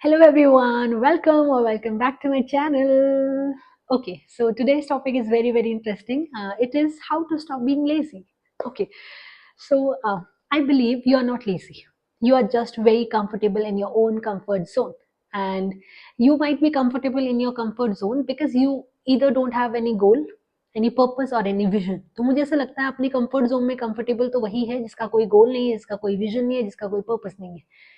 Hello everyone, welcome back to my channel. Okay, so today's topic is very interesting. It is how to stop being lazy. Okay, so I believe you are not lazy. You are just very comfortable in your own comfort zone, and you might be comfortable in your comfort zone because you either don't have any goal, any purpose or any vision. तो मुझे ऐसा लगता है अपनी comfort zone में comfortable तो वही है जिसका कोई goal नहीं है, जिसका कोई vision नहीं है, जिसका कोई purpose नहीं है.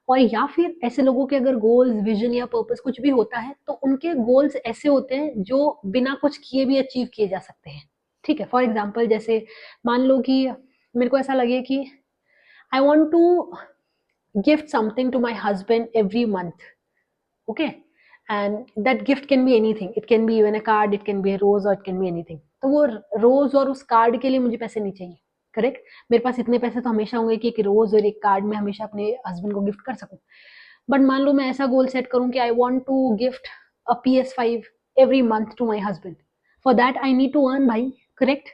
और या फिर ऐसे लोगों के अगर गोल्स विजन या पर्पस कुछ भी होता है तो उनके गोल्स ऐसे होते हैं जो बिना कुछ किए भी अचीव किए जा सकते हैं. ठीक है, फॉर एग्जाम्पल जैसे मान लो कि मेरे को ऐसा लगे कि I want to gift something to my husband every month. Okay, and that gift can be anything, it can be even a card, it can be a rose और इट कैन बी एनीथिंग. तो वो रोज और उस card के लिए मुझे पैसे नहीं चाहिए. करेक्ट, मेरे पास इतने पैसे तो हमेशा होंगे कि एक रोज और एक कार्ड में हमेशा अपने हस्बैंड को गिफ्ट कर सकूं. बट मान लो मैं ऐसा गोल सेट करूं कि I want to gift a PS5 every month to my husband. For that I need to earn भाई. करेक्ट.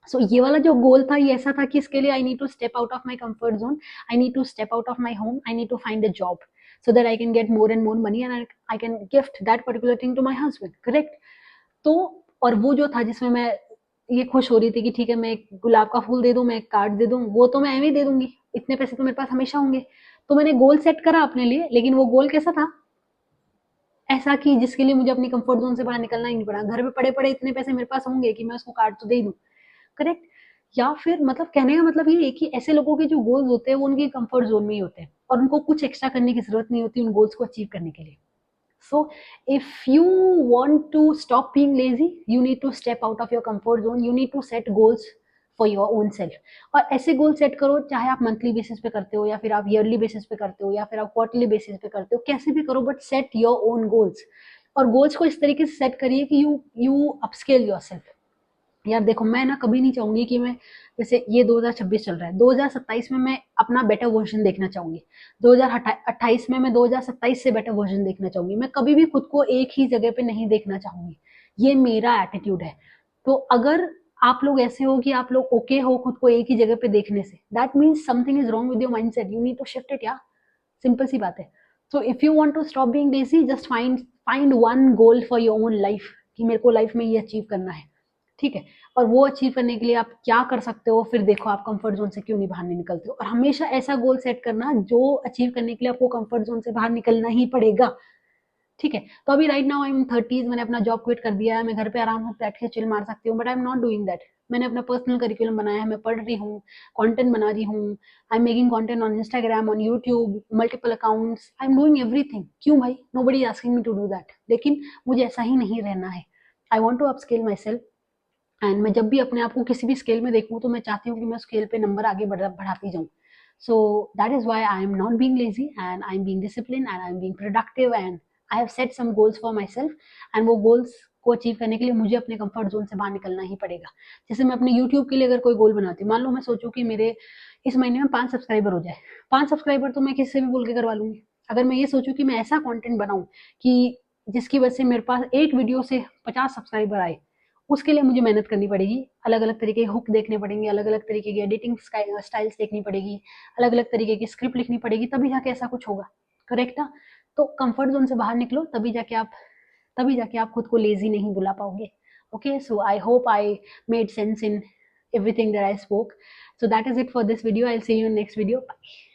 सो ये वाला जो गोल था ये ऐसा था कि इसके लिए I need to step out of my comfort zone, I need to step out of my home, I need to find a job so that I can get more and more money and I can gift that particular thing to my husband. Correct. तो और वो जो था जिसमें मैं ये खुश हो रही थी कि ठीक है मैं एक गुलाब का फूल दे दूं, मैं एक कार्ड दे दूं, वो तो मैं एवं दे दूंगी, इतने पैसे तो मेरे पास हमेशा होंगे. तो मैंने गोल सेट करा अपने लिए, लेकिन वो गोल कैसा था, ऐसा कि जिसके लिए मुझे अपनी कंफर्ट जोन से बाहर निकलना ही नहीं पड़ा. घर में पड़े पड़े इतने पैसे मेरे पास होंगे कि मैं उसको कार्ड तो दे दूं. करेक्ट. या फिर मतलब कहने का मतलब ये है कि ऐसे लोगों के जो गोल्स होते हैं वो उनकी कंफर्ट जोन में ही होते हैं और उनको कुछ एक्स्ट्रा करने की जरूरत नहीं होती उन गोल्स को अचीव करने के लिए. So if you want to stop being lazy, you need to step out of your comfort zone. You need to set goals for your own self. और ऐसे गोल सेट करो, चाहे आप मंथली बेसिस पे करते हो या फिर आप ईयरली बेसिस पे करते हो या फिर आप क्वार्टरली बेसिस पे करते हो, कैसे भी करो but set your own goals. और गोल्स को इस तरीके से सेट करिए कि यू अपस्केल योरसेल्फ. यार देखो, मैं ना कभी नहीं चाहूंगी कि मैं, जैसे ये 2026 चल रहा है, 2027 में मैं अपना बेटर वर्जन देखना चाहूंगी, 2028 में मैं 2027 से बेटर वर्जन देखना चाहूंगी. मैं कभी भी खुद को एक ही जगह पे नहीं देखना चाहूंगी. ये मेरा एटीट्यूड है. तो अगर आप लोग ऐसे हो कि आप लोग ओके हो खुद को एक ही जगह पे देखने से, that means something is wrong with your mindset. You need to shift it. या सिंपल सी बात है. So if you want to stop being lazy, just find one goal for your own life कि मेरे को लाइफ में ये achieve करना है. ठीक है. और वो अचीव करने के लिए आप क्या कर सकते हो, फिर देखो आप कंफर्ट जोन से क्यों नहीं बाहर नहीं निकलते हो. और हमेशा ऐसा गोल सेट करना जो अचीव करने के लिए आपको कंफर्ट जोन से बाहर निकलना ही पड़ेगा. ठीक है. तो अभी right now I am 30s, मैंने अपना जॉब क्विट कर दिया है, मैं घर पे आराम से बैठ के चिल मार सकती हूँ, but I am not doing that. मैंने अपना पर्सनल करिकुलम बनाया है, मैं पढ़ रही हूँ, कंटेंट बना रही हूँ, I am making content on Instagram, on YouTube, multiple accounts, I am doing everything. क्यों भाई, nobody asking me to do that. लेकिन मुझे ऐसा ही नहीं रहना है. I want to upskill myself. And मैं जब भी अपने आप को किसी भी स्केल में देखूँ तो मैं चाहती हूँ कि मैं स्केल पे नंबर आगे बढ़ाती जाऊँ. So that is why I am not being lazy and I am being discipline and I am being productive and I have set some goals for myself. And वो goals को achieve करने के लिए मुझे अपने comfort zone से बाहर निकलना ही पड़ेगा. जैसे मैं अपने यूट्यूब के लिए अगर कोई गोल बनाती हूँ, मान लो मैं सोचूं कि मेरे इस महीने में 5 सब्सक्राइबर हो जाए. 5 सब्सक्राइबर तो मैं किसी से भी बोल के करवा लूंगी. अगर मैं ये सोचूं कि मैं ऐसा कंटेंट बनाऊं कि जिसकी वजह से मेरे पास एक वीडियो से 50 सब्सक्राइबर आए, उसके लिए मुझे मेहनत करनी पड़ेगी, अलग अलग तरीके के हुक देखने पड़ेंगे, अलग अलग तरीके की एडिटिंग स्टाइल्स देखनी पड़ेगी, अलग अलग तरीके की स्क्रिप्ट लिखनी पड़ेगी, तभी जाके ऐसा कुछ होगा. करेक्ट ना. तो कंफर्ट जोन से बाहर निकलो, तभी जाके आप खुद को लेजी नहीं बुला पाओगे. Okay, so I hope I made sense in everything that I spoke. So that is it for this video. I'll see you in next video. Bye.